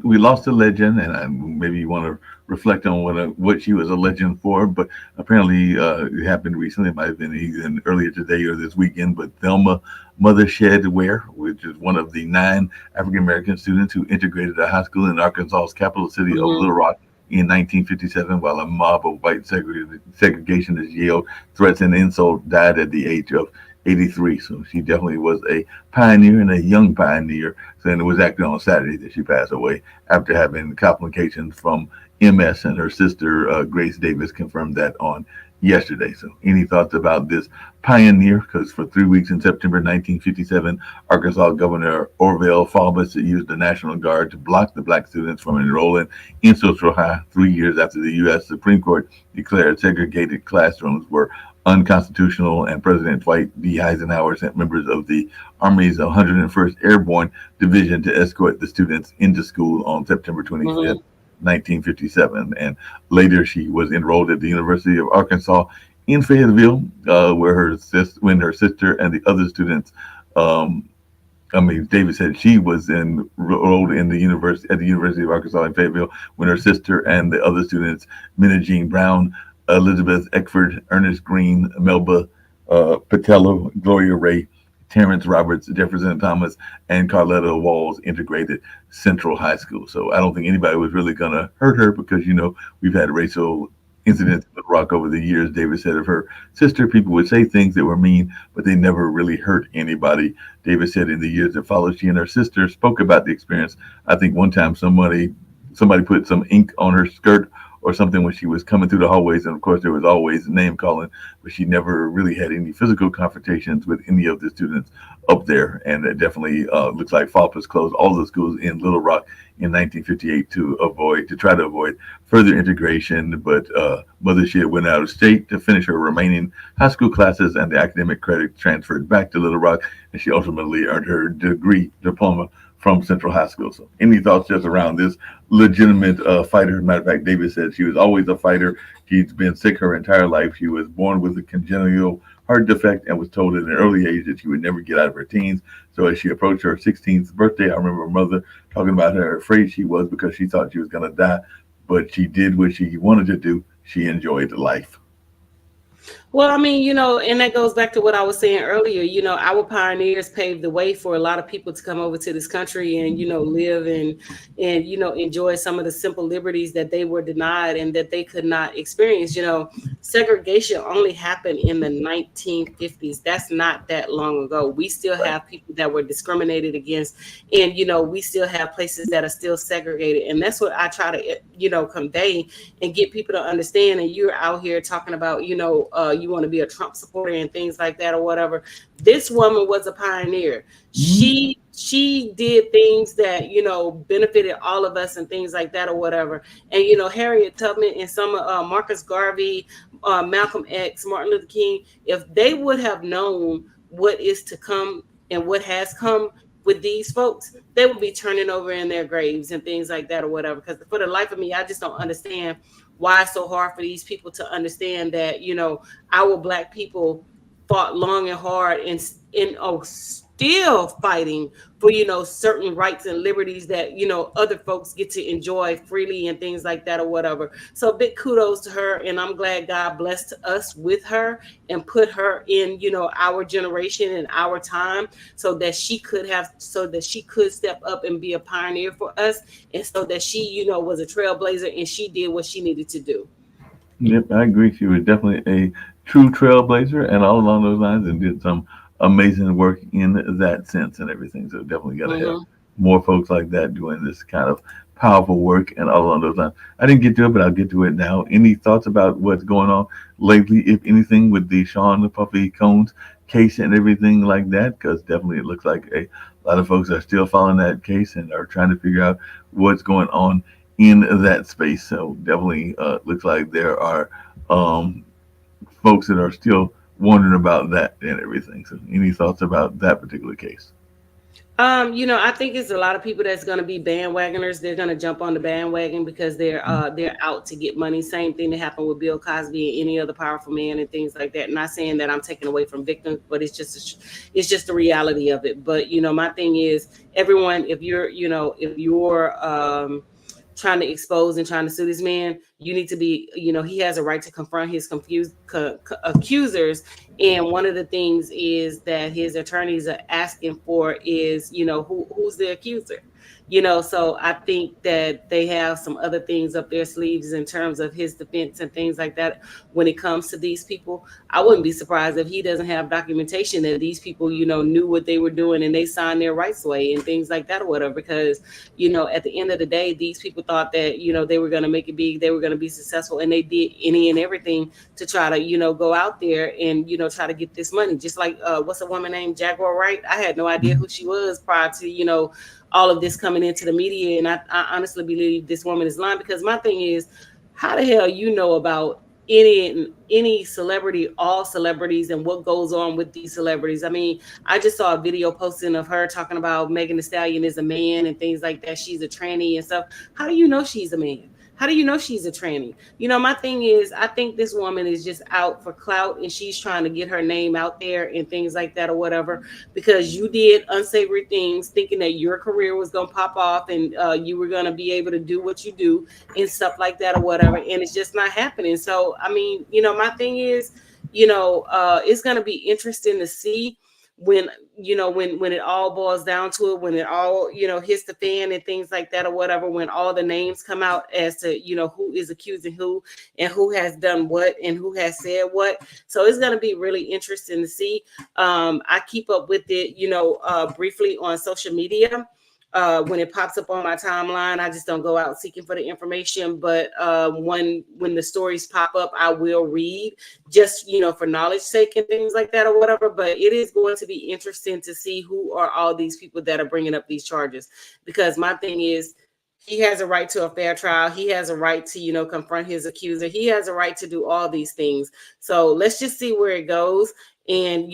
we lost a legend, and maybe you want to reflect on what she was a legend for. But apparently, it happened recently. It might have been even earlier today or this weekend. But Thelma Mother Shed Ware, which is one of the 9 African American students who integrated a high school in Arkansas's capital city of Hmm. Little Rock in 1957, while a mob of white segregationists yelled threats and insult, died at the age of 83. So she definitely was a pioneer and a young pioneer. So, and it was actually on Saturday that she passed away after having complications from MS, and her sister Grace Davis confirmed that on yesterday. So, any thoughts about this pioneer? Because for 3 weeks in September 1957, Arkansas Governor Orville Faubus used the National Guard to block the black students from enrolling in Central High 3 years after the U.S. Supreme Court declared segregated classrooms were unconstitutional, and President Dwight D. Eisenhower sent members of the Army's 101st Airborne Division to escort the students into school on September 25th, Hmm. 1957. And later, she was enrolled at the University of Arkansas in Fayetteville, where when her sister and the other students, um, David said she was enrolled in the university at the University of Arkansas in Fayetteville when her sister and the other students, Minna Jean Brown, Elizabeth Eckford, Ernest Green, Melba Patello, Gloria Ray, Terrence Roberts, Jefferson Thomas, and Carletta Walls integrated Central High School. So I don't think anybody was really going to hurt her because, we've had racial incidents in Rock over the years. David said of her sister, people would say things that were mean, but they never really hurt anybody. David said in the years that followed, she and her sister spoke about the experience. I think one time somebody put some ink on her skirt or something when she was coming through the hallways, and of course there was always name calling, but she never really had any physical confrontations with any of the students up there. And it definitely looks like Faubus closed all the schools in Little Rock in 1958 to try to avoid further integration. But Mother Shed went out of state to finish her remaining high school classes, and the academic credit transferred back to Little Rock, and she ultimately earned her diploma from Central High School. So, any thoughts just around this legitimate fighter? Matter of fact, David said she was always a fighter. She's been sick her entire life. She was born with a congenital heart defect and was told at an early age that she would never get out of her teens. So, as she approached her 16th birthday, I remember her mother talking about how afraid she was because she thought she was going to die. But she did what she wanted to do. She enjoyed life. Well, I mean, and that goes back to what I was saying earlier. Our pioneers paved the way for a lot of people to come over to this country and, live and enjoy some of the simple liberties that they were denied and that they could not experience. Segregation only happened in the 1950s. That's not that long ago. We still have people that were discriminated against, and we still have places that are still segregated. And that's what I try to, convey and get people to understand. And you're out here talking about, you want to be a Trump supporter and things like that or whatever. This woman was a pioneer. She did things that benefited all of us and things like that or whatever. And Harriet Tubman and some Marcus Garvey, Malcolm X, Martin Luther King, if they would have known what is to come and what has come with these folks, they would be turning over in their graves and things like that or whatever. Because for the life of me, I just don't understand why it's so hard for these people to understand that our black people fought long and hard and still fighting for certain rights and liberties that other folks get to enjoy freely and things like that or whatever. So big kudos to her, and I'm glad God blessed us with her and put her in our generation and our time so that she could step up and be a pioneer for us, and so that she was a trailblazer and she did what she needed to do. Yep, I agree. She was definitely a true trailblazer and all along those lines, and did some amazing work in that sense and everything. So definitely got to have Hmm. more folks like that doing this kind of powerful work and all along those lines. I didn't get to it, but I'll get to it now. Any thoughts about what's going on lately, if anything, with the Sean Puffy Combs case and everything like that? Because definitely it looks like a lot of folks are still following that case and are trying to figure out what's going on in that space. So definitely looks like there are um, folks that are still wondering about that and everything. So any thoughts about that particular case? I think it's a lot of people that's going to be bandwagoners. They're going to jump on the bandwagon because they're out to get money. Same thing that happened with Bill Cosby and any other powerful man and things like that. Not saying that I'm taking away from victims, but it's just the reality of it. But my thing is, everyone, if you're trying to expose and trying to sue this man, you need to be, he has a right to confront his accusers. And one of the things is that his attorneys are asking for is, who's the accuser? So I think that they have some other things up their sleeves in terms of his defense and things like that. When it comes to these people, I wouldn't be surprised if he doesn't have documentation that these people, knew what they were doing and they signed their rights away and things like that or whatever. Because, at the end of the day, these people thought that, they were going to make it big, they were going to be successful, and they did any and everything to try to, go out there and, try to get this money. Just like, what's a woman named Jaguar Wright? I had no idea who she was prior to, all of this coming into the media. And I honestly believe this woman is lying, because my thing is, how the hell about any celebrity, all celebrities, and what goes on with these celebrities? I mean, I just saw a video posting of her talking about Megan Thee Stallion is a man and things like that. She's a tranny and stuff. How do you know she's a man? How do you know she's a tranny? My thing is, I think this woman is just out for clout, and she's trying to get her name out there and things like that or whatever, because you did unsavory things thinking that your career was going to pop off and you were going to be able to do what you do and stuff like that or whatever. And it's just not happening. So, I mean, my thing is, it's going to be interesting to see when when it all boils down to it, when it all hits the fan and things like that or whatever, when all the names come out as to who is accusing who and who has done what and who has said what. So it's going to be really interesting to see. I keep up with it briefly on social media. When it pops up on my timeline, I just don't go out seeking for the information. But when the stories pop up, I will read, just for knowledge sake and things like that or whatever. But it is going to be interesting to see who are all these people that are bringing up these charges, because my thing is, he has a right to a fair trial. He has a right to confront his accuser. He has a right to do all these things. So let's just see where it goes. And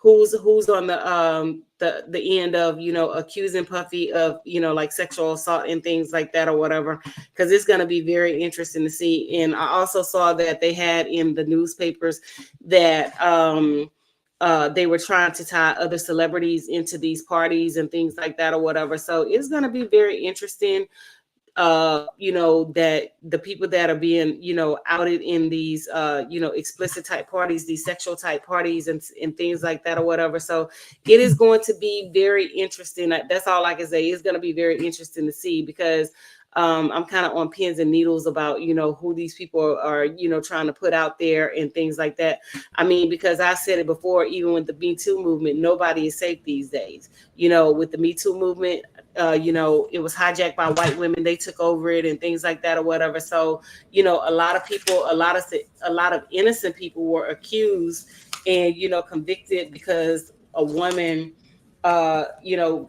who's on the end of accusing Puffy of like sexual assault and things like that or whatever, because it's going to be very interesting to see. And I also saw that they had in the newspapers that they were trying to tie other celebrities into these parties and things like that or whatever. So it's going to be very interesting. That the people that are being, outed in these, explicit type parties, these sexual type parties and things like that or whatever. So it is going to be very interesting. That's all I can say. It's going to be very interesting to see, because I'm kind of on pins and needles about, who these people are, trying to put out there and things like that. I mean, because I said it before, even with the Me Too movement, nobody is safe these days. With the Me Too movement, it was hijacked by white women. They took over it and things like that or whatever. So, a lot of people, a lot of innocent people were accused and, convicted because a woman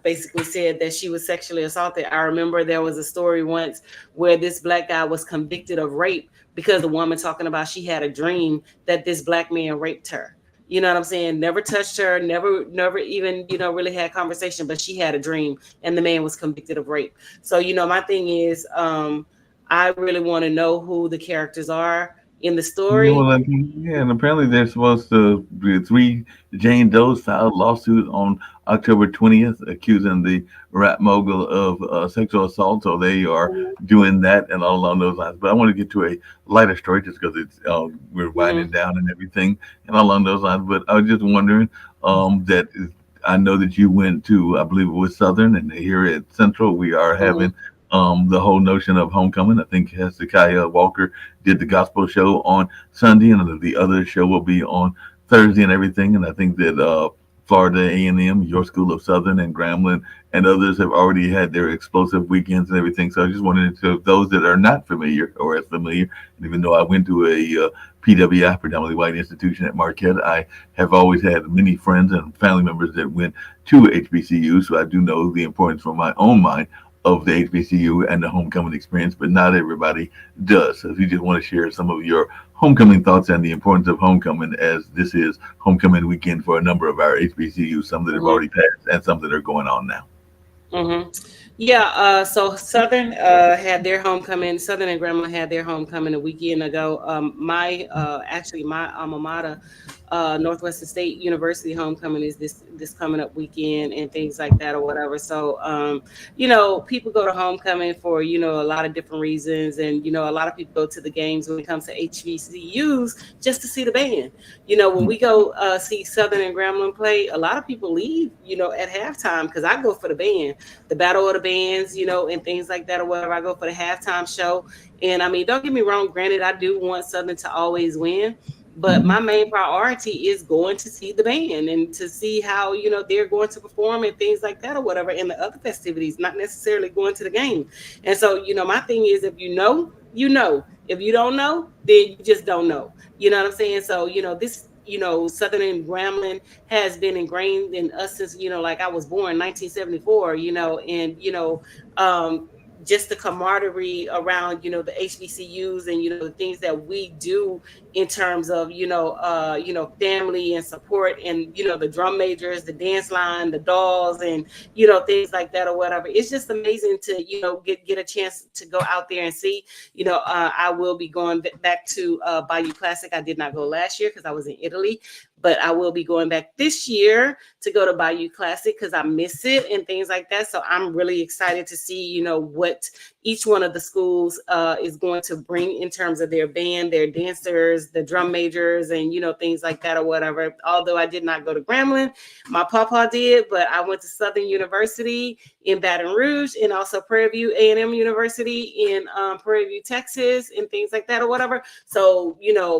basically said that she was sexually assaulted. I remember there was a story once where this black guy was convicted of rape because the woman talking about she had a dream that this black man raped her. You know what I'm saying? Never touched her, never even, really had conversation, but she had a dream and the man was convicted of rape. So, my thing is, I really want to know who the characters are in the story. And apparently they're supposed to be three. Jane Doe's filed lawsuit on October 20th, accusing the rap mogul of sexual assault. So they are doing that and all along those lines. But I want to get to a lighter story just because it's we're winding down and everything and all along those lines. But I was just wondering that I know that you went to, I believe it was Southern, and here at Central we are having the whole notion of homecoming. I think Hezekiah Walker did the gospel show on Sunday, and the other show will be on Thursday and everything. And I think that Florida A&M, your school of Southern, and Grambling and others have already had their explosive weekends and everything. So I just wanted to, those that are not familiar or as familiar, and even though I went to a PWI, predominantly white institution at Marquette, I have always had many friends and family members that went to HBCU. So I do know the importance from my own mind of the HBCU and the homecoming experience, but not everybody does. So if you just want to share some of your homecoming thoughts and the importance of homecoming, as this is homecoming weekend for a number of our HBCUs, some that have Mhm. already passed and some that are going on now. Yeah, so Southern had their homecoming. Southern and Grambling had their homecoming a weekend ago. My actually my alma mater, Northwestern State University homecoming is this coming up weekend and things like that or whatever. So people go to homecoming for a lot of different reasons, and a lot of people go to the games when it comes to HBCUs just to see the band. When we go see Southern and Grambling play, a lot of people leave at halftime because I go for the band, the battle of the bands, and things like that or whatever. I go for the halftime show. And I mean, don't get me wrong, granted, I do want Southern to always win, but my main priority is going to see the band and to see how, they're going to perform and things like that or whatever, and the other festivities, not necessarily going to the game. And so, my thing is, if you know, you know. If you don't know, then you just don't know. You know what I'm saying? So, this Southern and Grambling has been ingrained in us since like I was born 1974, and just the camaraderie around the HBCUs and the things that we do in terms of family and support, and the drum majors, the dance line, the dolls, and things like that or whatever. It's just amazing to get a chance to go out there and see. I will be going back to Bayou Classic. I did not go last year because I was in Italy, but I will be going back this year to go to Bayou Classic because I miss it and things like that. So I'm really excited to see, what each one of the schools is going to bring in terms of their band, their dancers, the drum majors, and, things like that or whatever. Although I did not go to Grambling, my papa did, but I went to Southern University in Baton Rouge and also Prairie View A&M University in Prairie View, Texas, and things like that or whatever. So,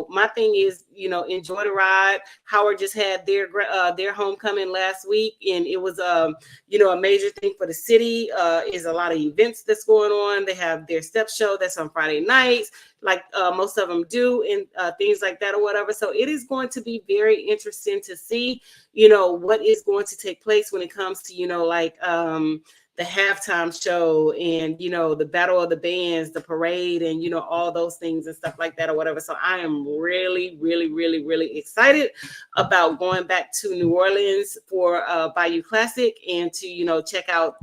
my thing is, enjoy the ride. Howard just had their homecoming last week, and it was a major thing for the city. Is a lot of events that's going on. They have their step show that's on Friday nights, like most of them do, and things like that or whatever. So it is going to be very interesting to see, what is going to take place when it comes to the halftime show and the battle of the bands, the parade, and all those things and stuff like that or whatever. So I am really, really, really, really excited about going back to New Orleans for Bayou Classic and to check out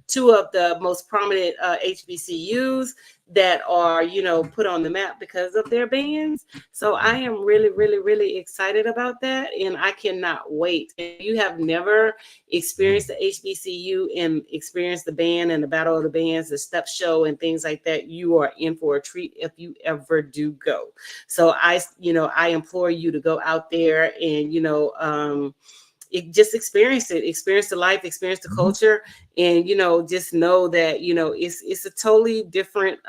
two of the most prominent HBCUs that are put on the map because of their bands. So I am really, really, really excited about that, and I cannot wait. If you have never experienced the HBCU and experienced the band and the battle of the bands, the step show and things like that, you are in for a treat if you ever do go. So I implore you to go out there and just experience the life, experience the culture, and just know that it's a totally different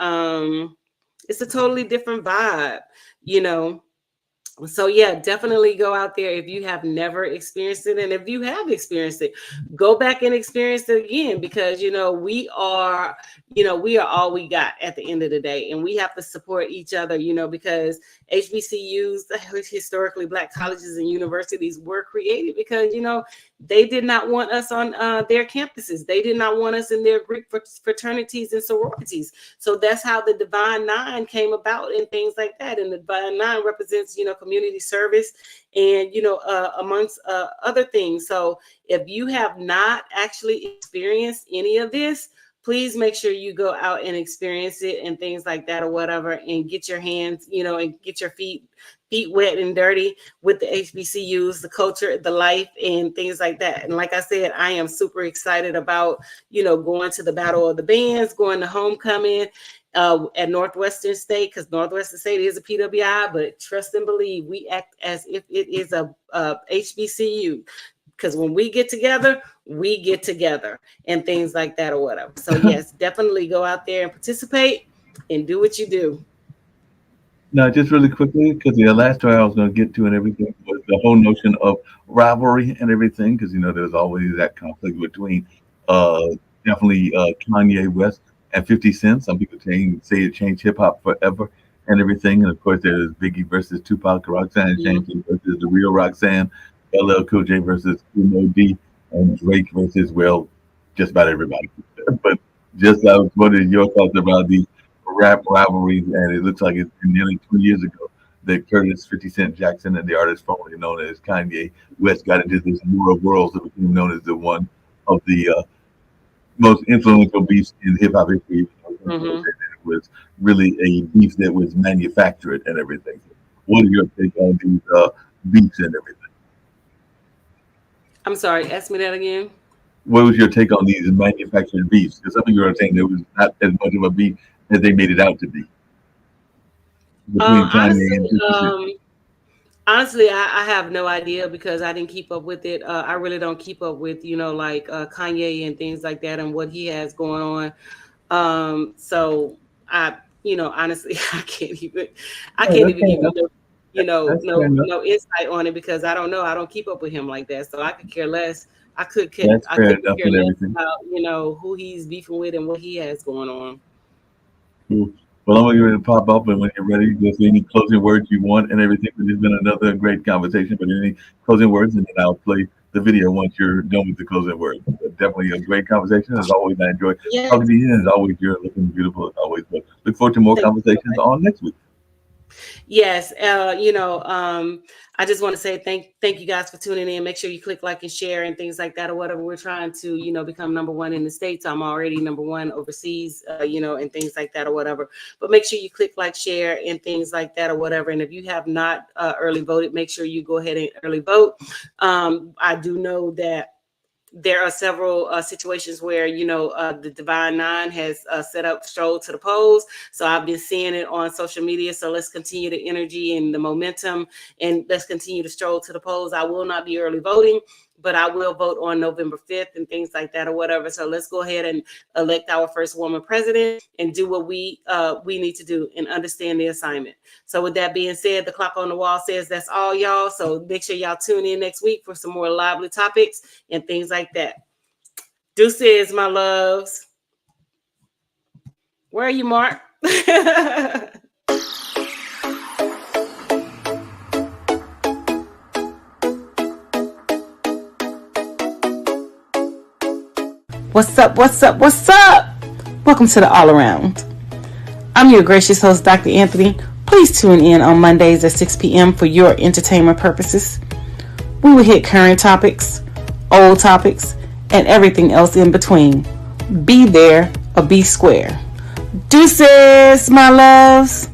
vibe. So yeah, definitely go out there if you have never experienced it, and if you have experienced it, go back and experience it again, because we are all we got at the end of the day, and we have to support each other, because HBCUs, historically Black colleges and universities, were created because they did not want us on their campuses. They did not want us in their Greek fraternities and sororities. So that's how the Divine Nine came about and things like that. And the Divine Nine represents, community service and, amongst other things. So if you have not actually experienced any of this, please make sure you go out and experience it and things like that or whatever, and get your hands, and get your feet wet and dirty with the HBCUs, the culture, the life, and things like that. And like I said, I am super excited about, going to the Battle of the Bands, going to homecoming at Northwestern State, because Northwestern State is a PWI, but trust and believe, we act as if it is a HBCU. Because when we get together and things like that or whatever. So yes, definitely go out there and participate and do what you do. Now, just really quickly, because the last story I was going to get to and everything was the whole notion of rivalry and everything, because there's always that conflict between uh, definitely Kanye West and 50 Cent. Some people say it changed hip hop forever and everything, and of course there's Biggie versus Tupac, Roxanne Jenkins versus the real Roxanne, LL Cool J versus Uno D, and Drake versus, well, just about everybody. But Just I was wondering your thoughts about the rap rivalries, and it looks like it's been nearly 2 years ago that Curtis 50 Cent Jackson and the artist formerly known as Kanye West got into this war of worlds that became known as the one of the most influential beefs in hip hop history. Hmm. It was really a beef that was manufactured and everything. What are your take on these beefs and everything? I'm sorry, ask me that again. What was your take on these manufactured beefs? Because some of you are saying there was not as much of a beef as they made it out to be between Honestly, Kanye and 50 Cent. honestly, I have no idea because I didn't keep up with it. I really don't keep up with, like Kanye and things like that and what he has going on. So honestly, I No, can't that's even fair give you enough. That's fair no enough. no insight on it because I don't know. I don't keep up with him like that, so I could care less. That's I fair could enough care and less everything. about who he's beefing with and what he has going on. Cool. Well, I'm going to pop up, and when you're ready, just any closing words you want and everything. But it's been another great conversation. But any closing words, and then I'll play the video once you're done with the closing words. But definitely a great conversation. As always, I enjoy talking Yes, to you. And as always, you're looking beautiful as always. But look forward to more thank you so conversations much. on next week. Yes, I just want to say thank you guys for tuning in. Make sure you click like and share and things like that or whatever. We're trying to become number one in the States. I'm already number one overseas, and things like that or whatever. But make sure you click like, share, and things like that or whatever. And if you have not early voted, make sure you go ahead and early vote. I do know that there are several situations where the Divine Nine has set up stroll to the polls. So I've been seeing it on social media. So let's continue the energy and the momentum, and let's continue to stroll to the polls. I will not be early voting, but I will vote on November 5th and things like that or whatever. So let's go ahead and elect our first woman president and do what we need to do and understand the assignment. So with that being said, the clock on the wall says that's all, y'all. So make sure y'all tune in next week for some more lively topics and things like that. Deuces, my loves. Where are you, Mark? What's up? What's up? What's up? Welcome to the All Around. I'm your gracious host, Dr. Anthony. Please tune in on Mondays at 6 p.m. for your entertainment purposes. We will hit current topics, old topics, and everything else in between. Be there or be square. Deuces, my loves.